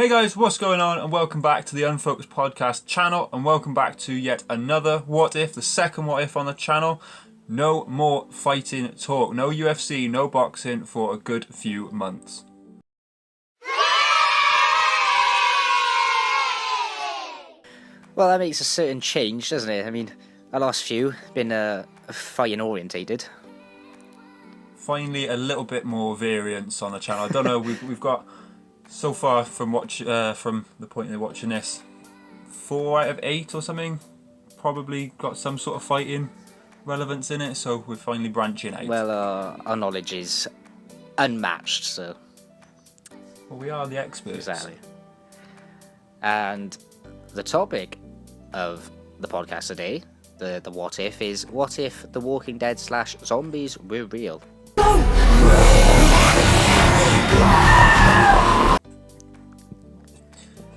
Hey guys, what's going on, and welcome back to the Unfocused podcast channel, and welcome back to yet another What If, the second What If on the channel. No more fighting talk, no UFC, no boxing for a good few months. Well, that makes a certain change, doesn't it? I mean, our last few been fighting orientated. Finally, a little bit more variance on the channel. I don't know, we've got so far from the point of watching this, 4 out of 8 or something probably got some sort of fighting relevance in it, so we're finally branching out. Well, our knowledge is unmatched, so... Well, we are the experts. Exactly. And the topic of the podcast today, the what if, is what if The Walking Dead / zombies were real?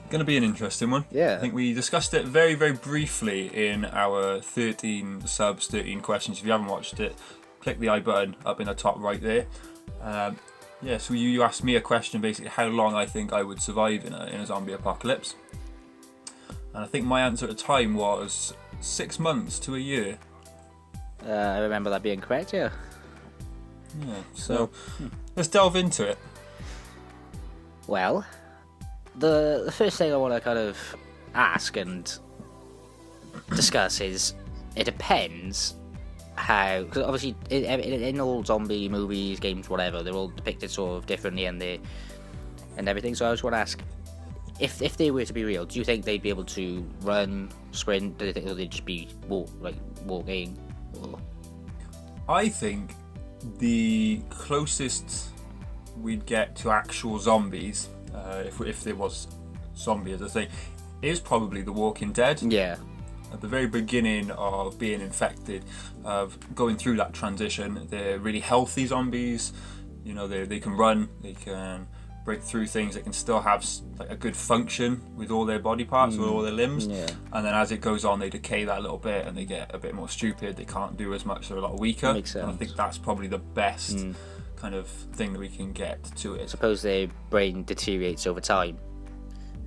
Going to be an interesting one. Yeah. I think we discussed it very, very briefly in our 13 subs, 13 questions. If you haven't watched it, click the I button up in the top right there. So you asked me a question, basically how long I think I would survive in a zombie apocalypse. And I think my answer at the time was 6 months to a year. I remember that being correct, yeah. Yeah, so let's delve into it. Well, the first thing I want to kind of ask and discuss is, it depends how, because obviously in all zombie movies, games, whatever, they're all depicted sort of differently and everything. So I just want to ask, if they were to be real, do you think they'd be able to run, sprint? Do you think they'd just be walking? Or... I think the closest we'd get to actual zombies, if there was zombie as a thing, is probably The Walking Dead. Yeah. At the very beginning of being infected, of going through that transition, they're really healthy zombies. You know, they can run, they can break through things, they can still have like a good function with all their body parts, with all their limbs. Yeah. And then as it goes on, they decay that a little bit and they get a bit more stupid. They can't do as much, they're a lot weaker. Makes sense. And I think that's probably the best kind of thing that we can get to it. I suppose their brain deteriorates over time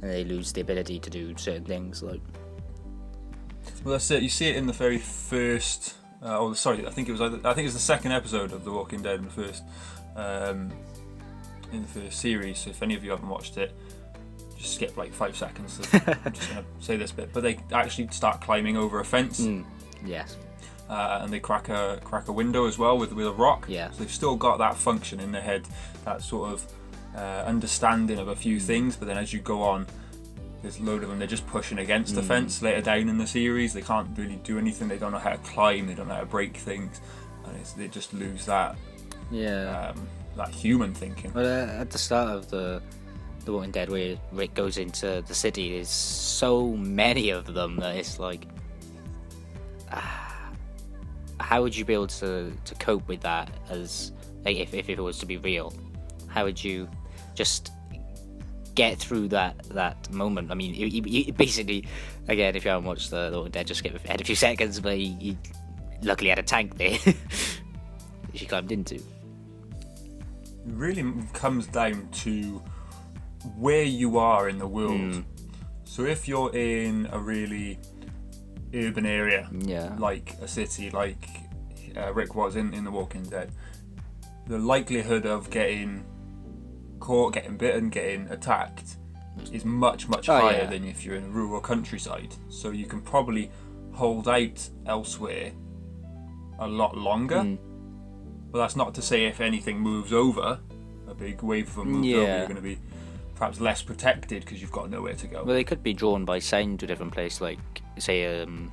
and they lose the ability to do certain things, like... Well, that's it. You see it in the very first. I think it was the second episode of The Walking Dead in the first series. So if any of you haven't watched it, just skip like 5 seconds. I'm just gonna say this bit, but they actually start climbing over a fence. Yes. And they crack a window as well with a rock. Yeah. So they've still got that function in their head, that sort of understanding of a few things. But then as you go on, there's a load of them, they're just pushing against the fence later down in the series. They can't really do anything. They don't know how to climb. They don't know how to break things. And they just lose that that human thinking. Well, at the start of the Walking Dead, where Rick goes into the city, there's so many of them that it's like... how would you be able to cope with that, as like, if it was to be real? How would you just get through that moment? I mean, you basically, again, if you haven't watched the Walking Dead, just skip ahead a few seconds, but he luckily had a tank there she climbed into. It really comes down to where you are in the world. So if you're in a really urban area, like a city, like Rick was in The Walking Dead, the likelihood of getting caught, getting bitten, getting attacked is much higher than if you're in a rural countryside. So you can probably hold out elsewhere a lot longer. But that's not to say if anything moves over, a big wave of them moves over, you're going to be perhaps less protected because you've got nowhere to go. Well, they could be drawn by sound to a different place, like say I don't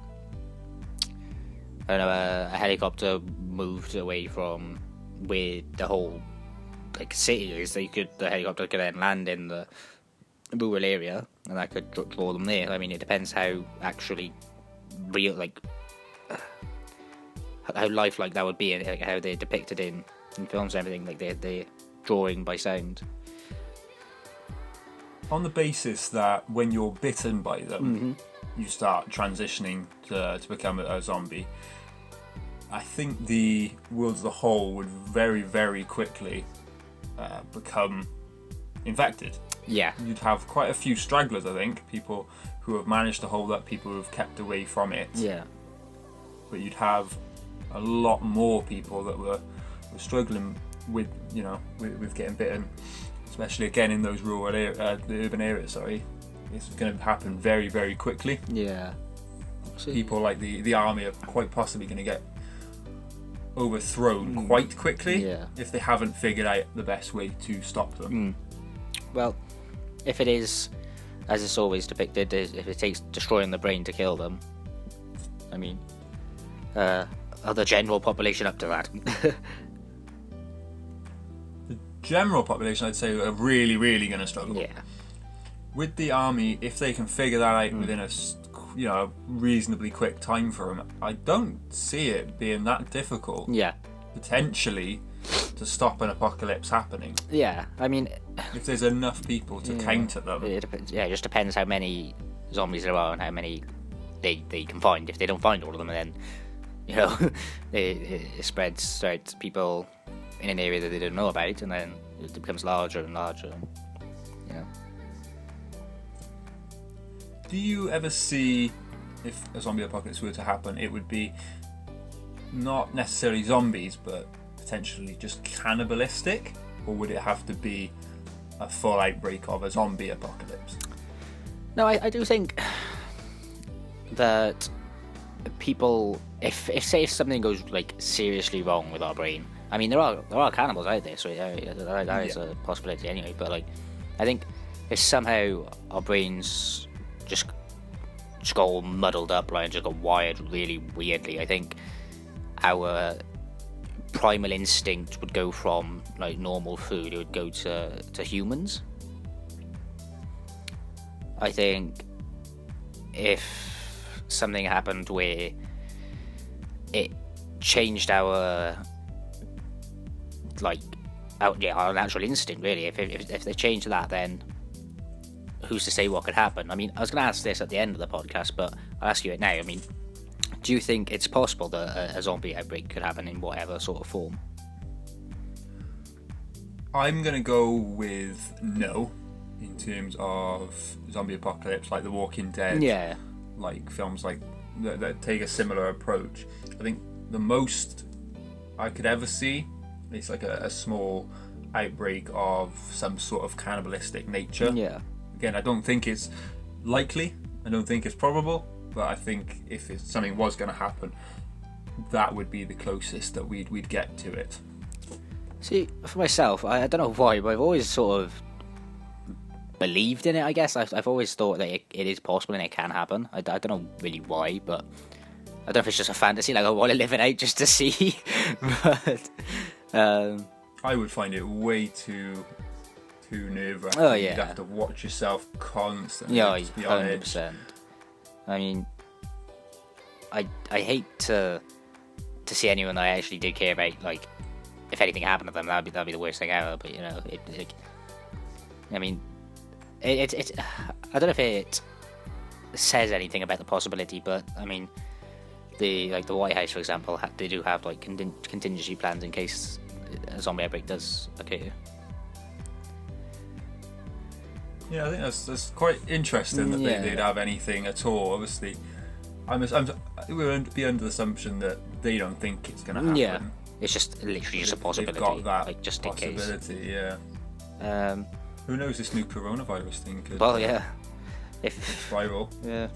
know, a helicopter moved away from where the whole like city is. The helicopter could then land in the rural area, and that could draw them there. I mean, it depends how actually real, like how lifelike that would be, and like, how they're depicted in films and everything. Like they're drawing by sound. On the basis that when you're bitten by them, you start transitioning to become a zombie. I think the world as a whole would very, very quickly become infected. Yeah. You'd have quite a few stragglers, I think, people who have managed to hold up, people who have kept away from it. Yeah. But you'd have a lot more people that were struggling with, with getting bitten, especially again in those rural the urban areas. Sorry, this is going to happen very, very quickly. Yeah. People like the army are quite possibly going to get overthrown quite quickly if they haven't figured out the best way to stop them. Well, if it is, as it's always depicted, if it takes destroying the brain to kill them, I mean, the general population up to that. The general population, I'd say, are really, really going to struggle. Yeah. With the army, if they can figure that out within a reasonably quick time frame, I don't see it being that difficult. Yeah. Potentially to stop an apocalypse happening. Yeah, I mean, if there's enough people to counter them. It just depends how many zombies there are and how many they can find. If they don't find all of them, then it spreads throughout people in an area that they don't know about, and then it becomes larger and larger. Do you ever see, if a zombie apocalypse were to happen, it would be not necessarily zombies, but potentially just cannibalistic? Or would it have to be a full outbreak of a zombie apocalypse? No, I do think that people, if something goes like seriously wrong with our brain, I mean there are cannibals out there, so that is a possibility anyway. But like, I think if somehow our brains just got all muddled up, like, and just got wired really weirdly, I think our primal instinct would go from like normal food, it would go to humans. I think if something happened where it changed our natural instinct, really, if they changed that, then who's to say what could happen? I mean, I was going to ask this at the end of the podcast, but I'll ask you it now. I mean, do you think it's possible that a zombie outbreak could happen in whatever sort of form? I'm going to go with no, in terms of zombie apocalypse, like The Walking Dead. Yeah. Like films like that take a similar approach. I think the most I could ever see is like a small outbreak of some sort of cannibalistic nature. Yeah. Again, I don't think it's likely. I don't think it's probable. But I think if something was going to happen, that would be the closest that we'd get to it. See, for myself, I don't know why, but I've always sort of believed in it, I guess. I've always thought that it is possible and it can happen. I don't know really why, but I don't know if it's just a fantasy, like I want to live it out just to see. But I would find it way too nerve-wracking. Oh, yeah. You'd have to watch yourself constantly. Yeah, just be on edge. 100%. I mean, I hate to see anyone that I actually did care about, like, if anything happened to them, that'd be the worst thing ever. But I mean, it I don't know if it says anything about the possibility, but I mean, the White House, for example, they do have like contingency plans in case a zombie outbreak does occur. Yeah, I think that's quite interesting that they'd have anything at all. Obviously, we would be under the assumption that they don't think it's going to happen. Yeah, it's just literally just a possibility. They've got that like, just possibility, in case. Yeah. Who knows this new coronavirus thing? Well, yeah. If viral. Yeah.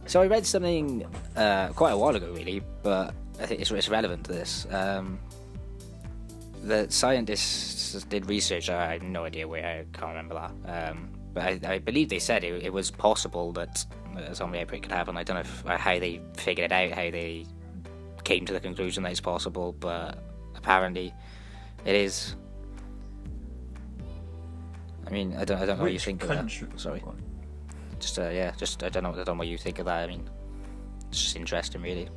So I read something quite a while ago, really, but I think it's relevant to this. The scientists did research. I have no idea where. I can't remember that. But I believe they said it was possible that a zombie outbreak could happen. I don't know how they figured it out, how they came to the conclusion that it's possible, but apparently it is. I mean, I don't know what you think of that. Sorry. Just I don't know what you think of that. I mean, it's just interesting, really.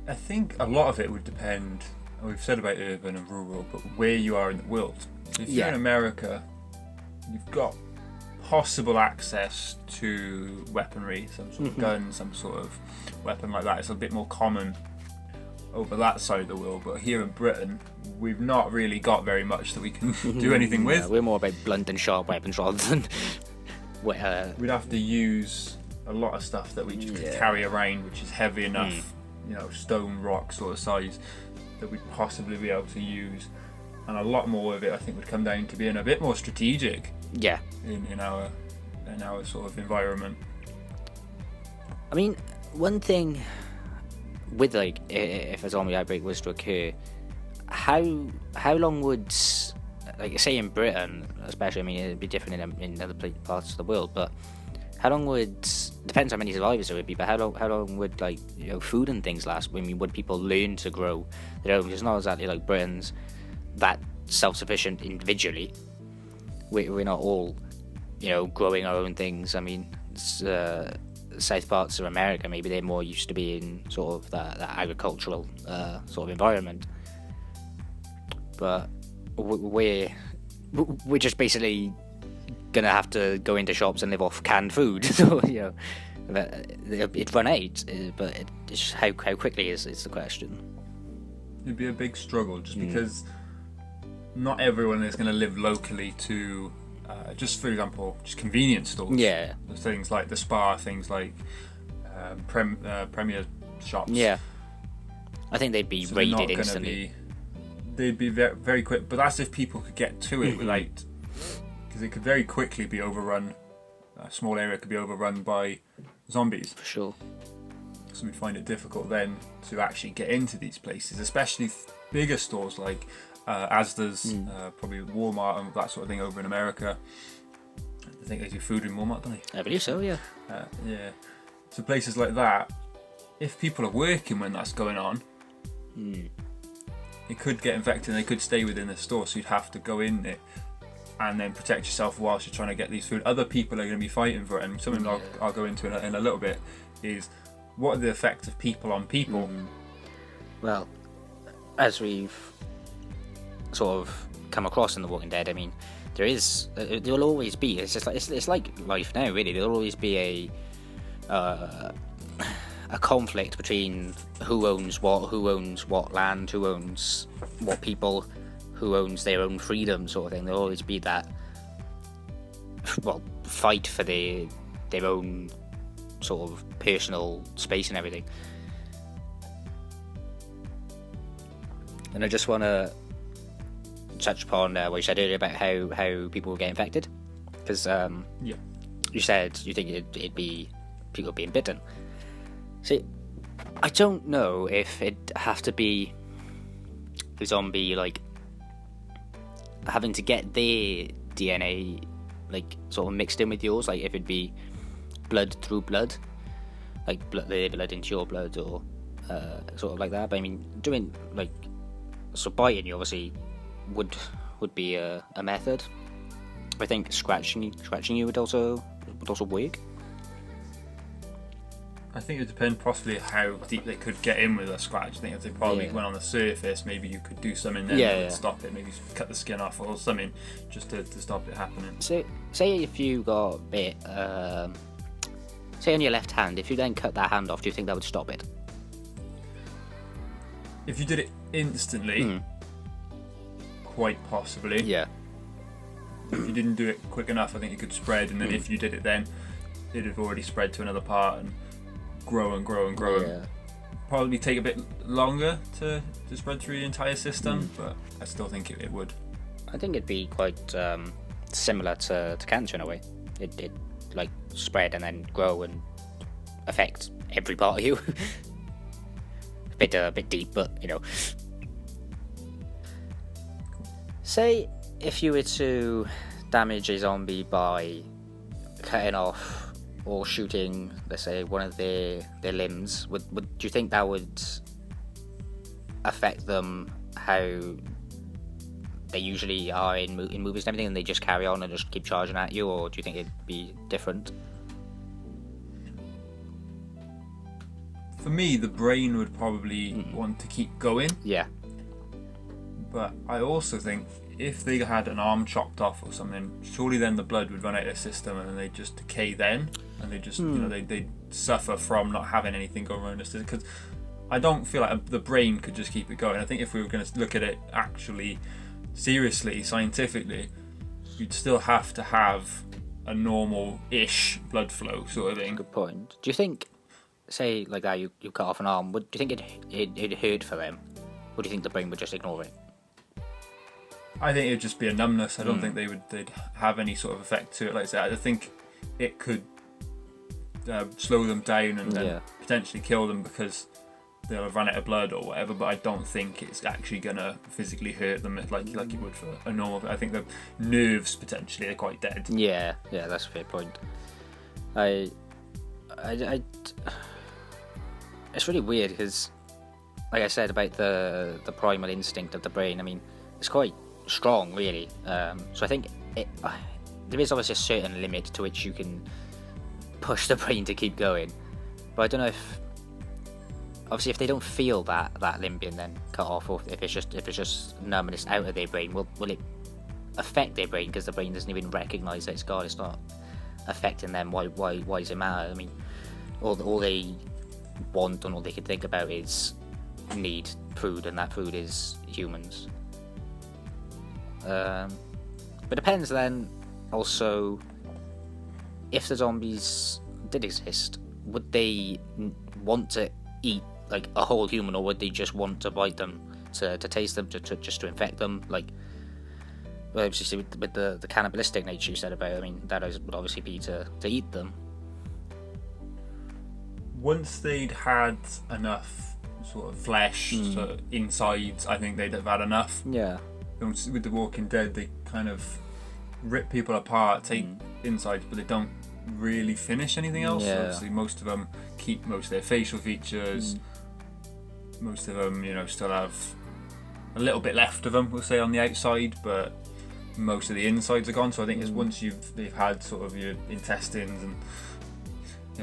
I think a lot of it would depend. We've said about urban and rural, but where you are in the world. So if you're in America, you've got possible access to weaponry, some sort of gun, some sort of weapon like that. It's a bit more common over that side of the world, but here in Britain, we've not really got very much that we can do anything with. We're more about blunt and sharp weapons rather than... We'd have to use a lot of stuff that we just could carry around, which is heavy enough, stone, rock sort of size, that we'd possibly be able to use. And a lot more of it, I think, would come down to being a bit more strategic. Yeah. In our sort of environment. I mean, one thing with like if a zombie outbreak was to occur, how long would, like, say in Britain especially, I mean it'd be different in other parts of the world, but how long would, depends how many survivors there would be, but how long would, like, food and things last? I mean, would people learn to grow their own? It's not exactly like Britain's that self-sufficient individually. We're not all growing our own things. I mean, south parts of America, maybe they're more used to being sort of that agricultural sort of environment, but we're just basically gonna have to go into shops and live off canned food. So it'd run out, but it's how quickly is the question. It'd be a big struggle just because not everyone is going to live locally to just, for example, just convenience stores. Yeah. Things like the Spa, things like Premier shops. Yeah. I think they'd be raided instantly. They'd be very, very quick, but that's if people could get to it without, because it could very quickly be overrun. A small area could be overrun by zombies. For sure. So we'd find it difficult then to actually get into these places, especially bigger stores like Asda's, probably Walmart and that sort of thing over in America. I think they do food in Walmart, don't they? I believe so, yeah. Yeah. So places like that, if people are working when that's going on, it could get infected and they could stay within the store, so you'd have to go in it and then protect yourself whilst you're trying to get these food. Other people are going to be fighting for it, and something I'll go into in a little bit is what are the effects of people on people. Well, as we've sort of come across in The Walking Dead, I mean, there'll always be, it's like life now, really. There'll always be a conflict between who owns what land, who owns what people, who owns their own freedom, sort of thing. There'll always be that fight for their own sort of personal space and everything. And I just want to touch upon what you said earlier about how people get infected, because you said you think it'd be people being bitten. See, I don't know if it'd have to be the zombie, like, having to get their DNA, like, sort of mixed in with yours, like if it'd be blood through blood, like their blood into your blood, or sort of like that. But I mean, doing, like, so biting you obviously would be a method. I think scratching you would also work. I think it would depend possibly how deep they could get in with a scratch. I think if they probably went on the surface, maybe you could do something there to stop it, maybe cut the skin off or something, just to stop it happening. So, say if you got bit, say on your left hand, if you then cut that hand off, do you think that would stop it? If you did it instantly, quite possibly. Yeah. If you didn't do it quick enough, I think it could spread, and then if you did it then, it'd have already spread to another part and grow and grow and grow. Yeah. Probably take a bit longer to spread through the entire system, but I still think it would. I think it'd be quite similar to cancer in a way. It like spread and then grow and affect every part of you. a bit deep, but you know. Say if you were to damage a zombie by cutting off or shooting, let's say, one of their limbs, would do you think that would affect them how they usually are in movies and everything, and they just carry on and just keep charging at you, or do you think it'd be different? For me, the brain would probably want to keep going. Yeah. But I also think if they had an arm chopped off or something, surely then the blood would run out of their system and then they just decay then, and they just they'd suffer from not having anything going around their system. Because I don't feel like the brain could just keep it going. I think if we were going to look at it actually seriously, scientifically, you'd still have to have a normal-ish blood flow sort of thing. Good point. Do you think, say like that, you cut off an arm, do you think it'd hurt for them? Or do you think the brain would just ignore it? I think it'd just be a numbness. I don't think they'd have any sort of effect to it. Like I said, I think it could slow them down and then potentially kill them because they'll have run out of blood or whatever. But I don't think it's actually gonna physically hurt them like you would for a normal. I think the nerves potentially are quite dead. Yeah, that's a fair point. I it's really weird because, like I said about the primal instinct of the brain. I mean, it's quite strong, really. So I think there is obviously a certain limit to which you can push the brain to keep going. But I don't know if, obviously, if they don't feel that limb being then cut off, or if it's just numbness out of their brain, will it affect their brain because the brain doesn't even recognise that it's not affecting them? Why does it matter? I mean, all they want and all they can think about is need food, and that food is humans. But it depends then also, if the zombies did exist, would they want to eat like a whole human, or would they just want to bite them to taste them, just to infect them? Like, well, obviously with the cannibalistic nature you said about, I mean, that would obviously be to eat them. Once they'd had enough sort of flesh, sort of insides, I think they'd have had enough. Yeah. With The Walking Dead, they kind of rip people apart, take insides, but they don't really finish anything else. Yeah. Obviously, most of them keep most of their facial features. Most of them, still have a little bit left of them, we'll say, on the outside, but most of the insides are gone. So I think it's once they've had sort of your intestines and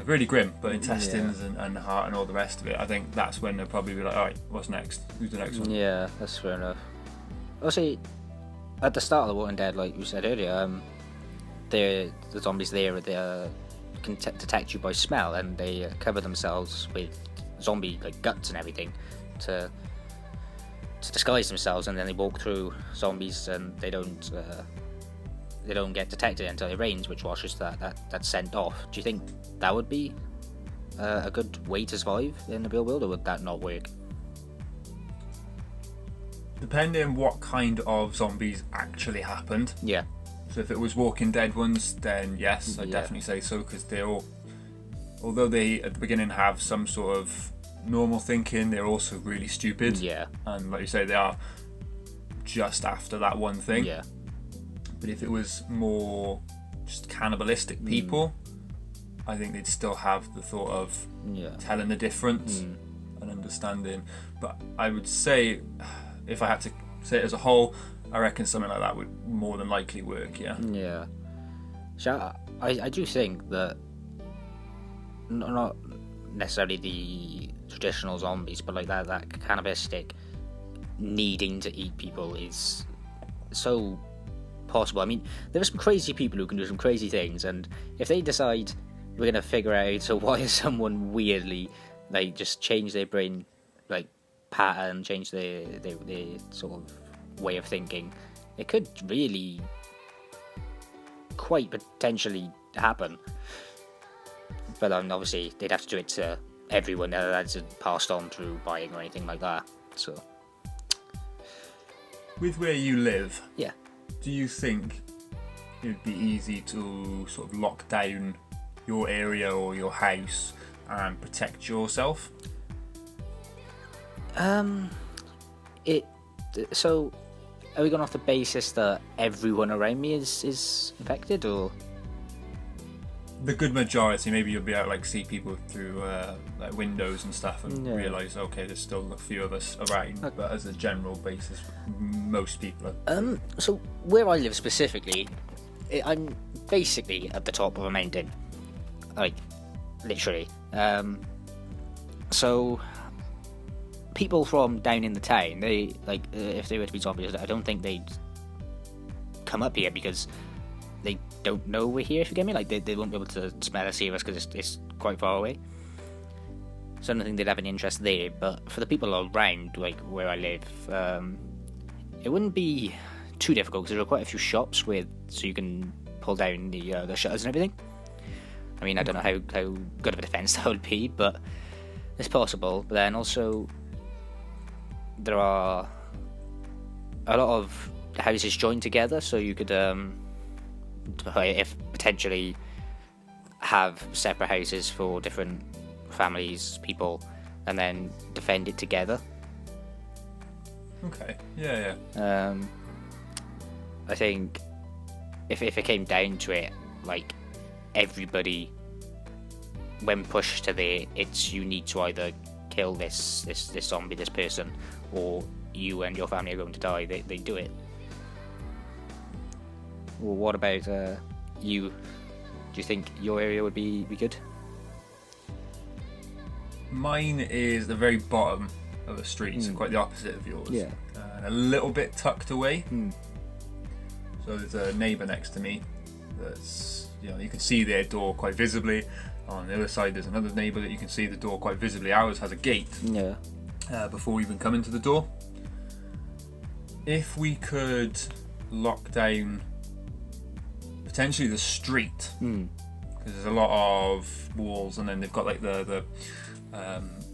really grim, but intestines and heart and all the rest of it, I think that's when they'll probably be like, all right, what's next? Who's the next one? Yeah, that's fair enough. Obviously, at the start of The Walking Dead, like you said earlier, the zombies there can detect you by smell, and they cover themselves with zombie like guts and everything to disguise themselves, and then they walk through zombies and they don't get detected until it rains, which washes that scent off. Do you think that would be a good way to survive in the real world, or would that not work? Depending on what kind of zombies actually happened. Yeah. So if it was Walking Dead ones, then yes, I'd definitely say so, because they're all, although they at the beginning have some sort of normal thinking, they're also really stupid. Yeah. And like you say, they are just after that one thing. Yeah. But if it was more just cannibalistic people, I think they'd still have the thought of telling the difference and understanding. But I would say, if I had to say it as a whole, I reckon something like that would more than likely work, yeah. Yeah. So I do think that not necessarily the traditional zombies, but like that cannibalistic needing to eat people is so possible. I mean, there are some crazy people who can do some crazy things, and if they decide we're going to figure out why someone weirdly like just change their brain like pattern, change their sort of way of thinking, it could really quite potentially happen. But obviously they'd have to do it to everyone that's passed on through buying or anything like that. So with where you live, yeah, do you think it'd be easy to sort of lock down your area or your house and protect yourself? So are we going off the basis that everyone around me is infected, or the good majority? Maybe you'll be able to like see people through like windows and stuff and realise, okay, there's still a few of us around, but as a general basis, most people are. So where I live specifically, I'm basically at the top of a mountain, like literally. So people from down in the town, they like if they were to be zombies, I don't think they'd come up here because they don't know we're here, if you get me. Like they won't be able to smell or see us because it's quite far away. so I don't think they'd have any interest there. But for the people around, like where I live, it wouldn't be too difficult because there are quite a few shops so you can pull down the shutters and everything. I mean, I don't know how good of a defence that would be, but it's possible. But then also, there are a lot of houses joined together, so you could, if potentially have separate houses for different families, people, and then defend it together. Okay. Yeah. I think if it came down to it, like everybody, when pushed to you need to either kill this zombie, this person, or you and your family are going to die. They do it. Well, what about you? Do you think your area would be good? Mine is the very bottom of the street, so quite the opposite of yours. Yeah. And a little bit tucked away. So there's a neighbour next to me that's, you can see their door quite visibly. On the other side there's another neighbour that you can see the door quite visibly. Ours has a gate before we even come into the door. If we could lock down potentially the street, because there's a lot of walls, and then they've got like the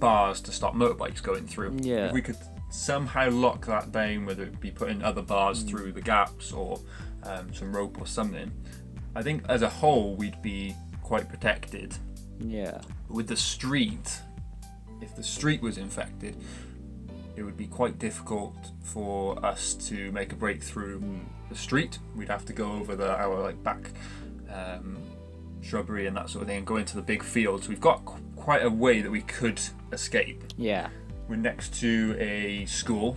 bars to stop motorbikes going through. Yeah. If we could somehow lock that down, whether it be putting other bars through the gaps or some rope or something, I think as a whole we'd be quite protected. Yeah. With the street, if the street was infected, it would be quite difficult for us to make a break through the street. We'd have to go over our back shrubbery and that sort of thing and go into the big fields. We've got quite a way that we could escape. Yeah. We're next to a school,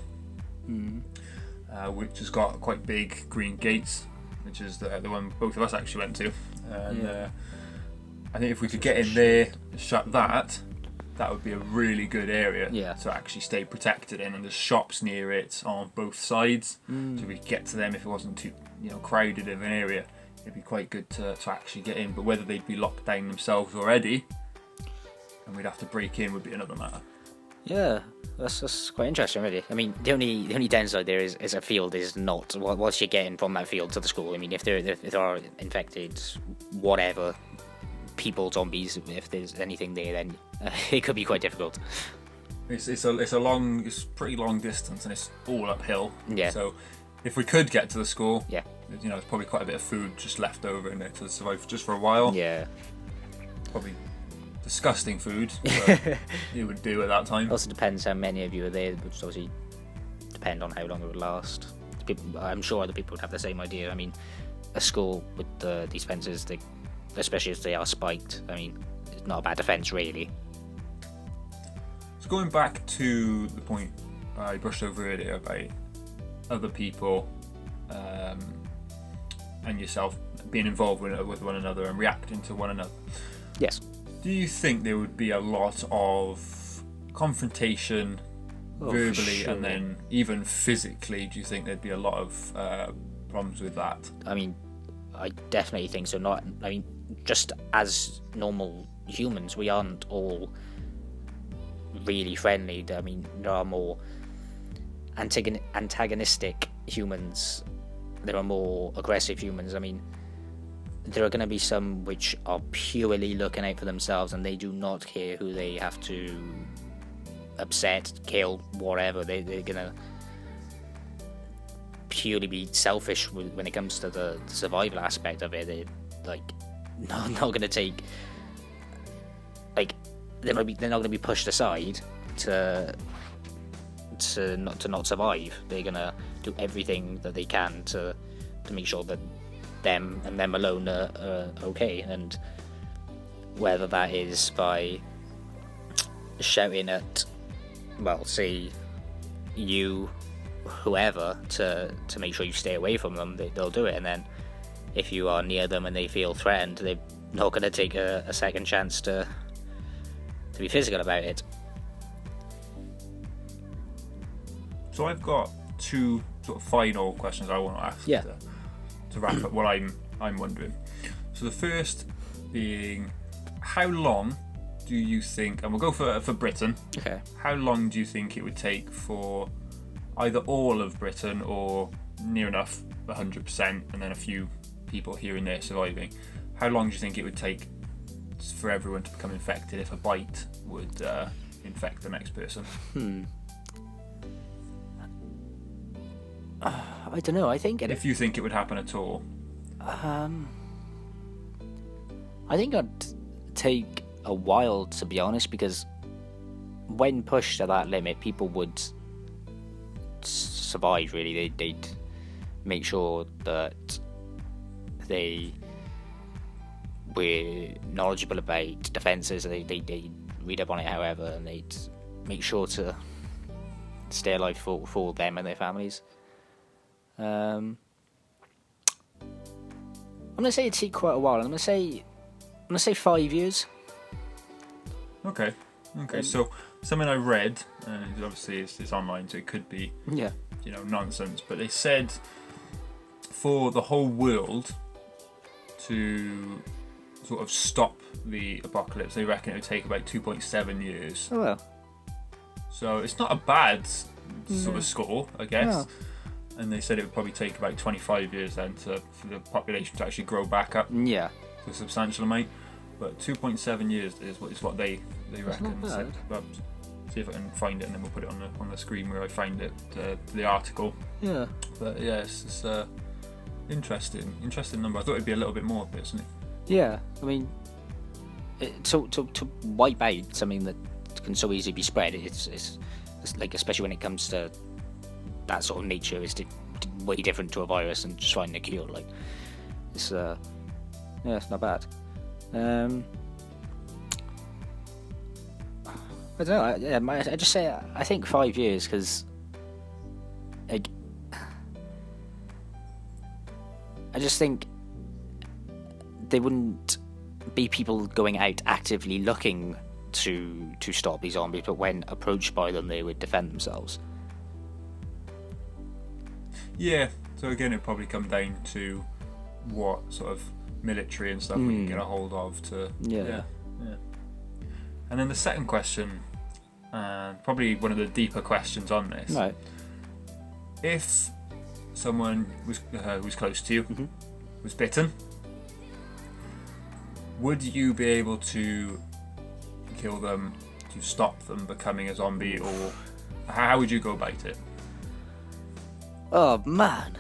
which has got quite big green gates, which is the one both of us actually went to. And I think if we could get in there, shut that would be a really good area to actually stay protected in. And there's shops near it on both sides, so we could get to them if it wasn't too crowded of an area. It'd be quite good to actually get in. But whether they'd be locked down themselves already, and we'd have to break in, would be another matter. Yeah, that's quite interesting, really. I mean, the only downside there is a field is not once you're getting from that field to the school. I mean, if there are infected, whatever, people, zombies, if there's anything there, then it could be quite difficult. It's pretty long distance, and it's all uphill. Yeah. So if we could get to the school, there's probably quite a bit of food just left over in it to survive just for a while. Yeah. Probably disgusting food, but it would do at that time. Also depends how many of you are there, which obviously depend on how long it would last. I'm sure other people would have the same idea. I mean, a school with these fences, especially if they are spiked, I mean, it's not a bad defence, really. So going back to the point I brushed over earlier about other people and yourself being involved with one another and reacting to one another. Yes. Do you think there would be a lot of confrontation verbally and then even physically? Do you think there'd be a lot of problems with that? I mean, I definitely think so. Just as normal humans, we aren't all really friendly. I mean, there are more antagonistic humans. There are more aggressive humans. I mean, there are going to be some which are purely looking out for themselves, and they do not care who they have to upset, kill, whatever. They're going to purely be selfish when it comes to the survival aspect of it. They're not going to take, they're not going to be pushed aside to not survive. They're going to do everything that they can to make sure that them and them alone are okay, and whether that is by shouting at, say you, whoever, to make sure you stay away from them, they'll do it. And then if you are near them and they feel threatened, they're not going to take a second chance to be physical about it. So I've got two sort of final questions I want to ask to wrap up what I'm wondering. So the first being, how long do you think, and we'll go for Britain. Okay. How long do you think it would take for either all of Britain or near enough 100%, and then a few people here and there surviving? How long do you think it would take for everyone to become infected if a bite would infect the next person? I don't know. I think if you think it would happen at all. I think I'd take a while, to be honest, because when pushed to that limit, people would survive. Really, they'd make sure that they were knowledgeable about defences. They'd read up on it, however, and they'd make sure to stay alive for them and their families. I'm gonna say it'd take quite a while. I'm gonna say 5 years. Okay. So something I read, obviously it's online, so it could be nonsense. But they said for the whole world to sort of stop the apocalypse, they reckon it would take about 2.7 years. Oh well. So it's not a bad sort of score, I guess. No. And they said it would probably take about 25 years then for the population to actually grow back up to a substantial amount. But 2.7 years is what they reckon. So, see if I can find it, and then we'll put it on the screen where I find it, the article. Yeah. But yeah, it's interesting number. I thought it'd be a little bit more, personally. Yeah, I mean, to wipe out something that can so easily be spread, it's like, especially when it comes to that sort of nature, is way different to a virus and just finding a cure. Like, it's it's not bad. I don't know. I just say I think 5 years, because I just think there wouldn't be people going out actively looking to stop these zombies, but when approached by them, they would defend themselves. Yeah. So again, it'd probably come down to what sort of military and stuff we can get a hold of to. Yeah. And then the second question, probably one of the deeper questions on this. Right. If someone who's close to you was bitten, would you be able to kill them to stop them becoming a zombie, or how would you go about it? Oh man.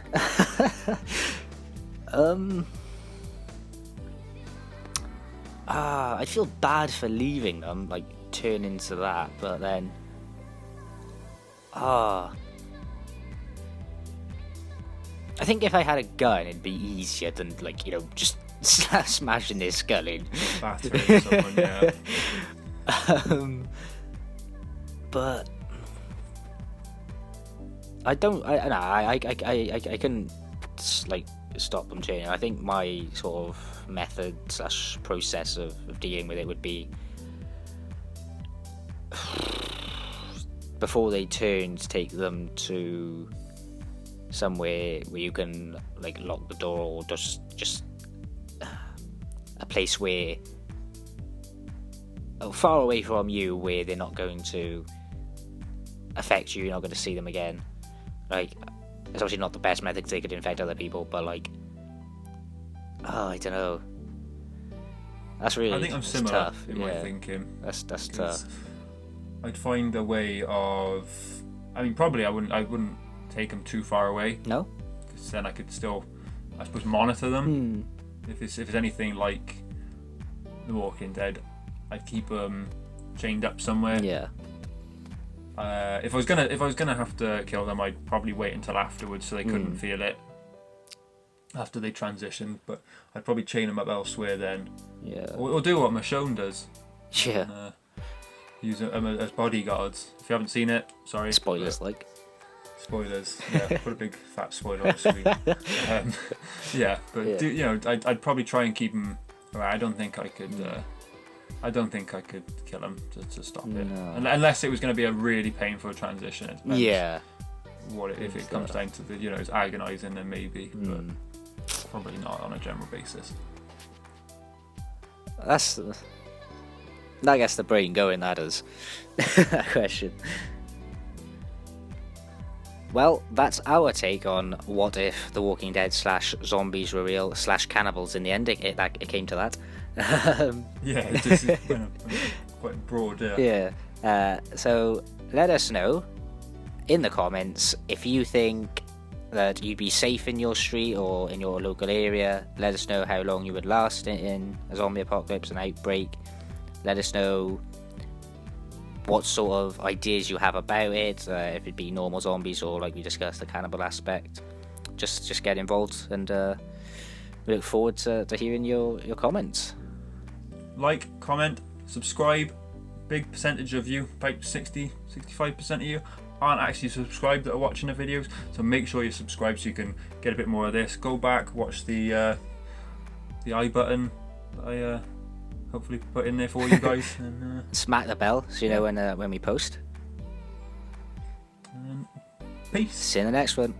I feel bad for leaving them, like turn into that, but then I think if I had a gun, it'd be easier than, like, just smashing their skull in. Battering someone, yeah. But I couldn't like stop them turning. I think my sort of method / process of dealing with it would be, before they turn, to take them to somewhere where you can, like, lock the door, or just a place where far away from you, where they're not going to affect you, you're not going to see them again. Like, it's obviously not the best method, because they could infect other people, but, like, I don't know. That's really, I think I'm similar tough. in my thinking. That's tough. I'd find a way of. I mean, probably I wouldn't take them too far away. No. Because then I could still, I suppose, monitor them. If it's anything like The Walking Dead, I'd keep them chained up somewhere. Yeah. If I was gonna have to kill them, I'd probably wait until afterwards, so they couldn't feel it after they transitioned. But I'd probably chain them up elsewhere then. Yeah. Or do what Michonne does. Yeah. And, use them as bodyguards. If you haven't seen it, sorry. Spoilers, like. Spoilers. Yeah. Put a big fat spoiler on the screen. I'd probably try and keep them. I don't think I could. I don't think I could kill him to stop it, unless it was going to be a really painful transition. Yeah. If it comes down to it's agonising, then maybe, but probably not on a general basis. That gets the brain going, that does. That question. Well, that's our take on what if The Walking Dead / zombies were real / cannibals in the end. It came to that. Yeah, it just quite broad. Yeah. So let us know in the comments if you think that you'd be safe in your street or in your local area. Let us know how long you would last in a zombie apocalypse, an outbreak. Let us know what sort of ideas you have about it, if it'd be normal zombies or, like we discussed, the cannibal aspect. Just get involved, and we look forward to hearing your comments. Like, comment, subscribe. Big percentage of you, about 65% of you, aren't actually subscribed that are watching the videos, so make sure you're subscribed so you can get a bit more of this. Go back, watch the I button that I hopefully put in there for you guys. And smack the bell so you know when we post. Peace. See you in the next one.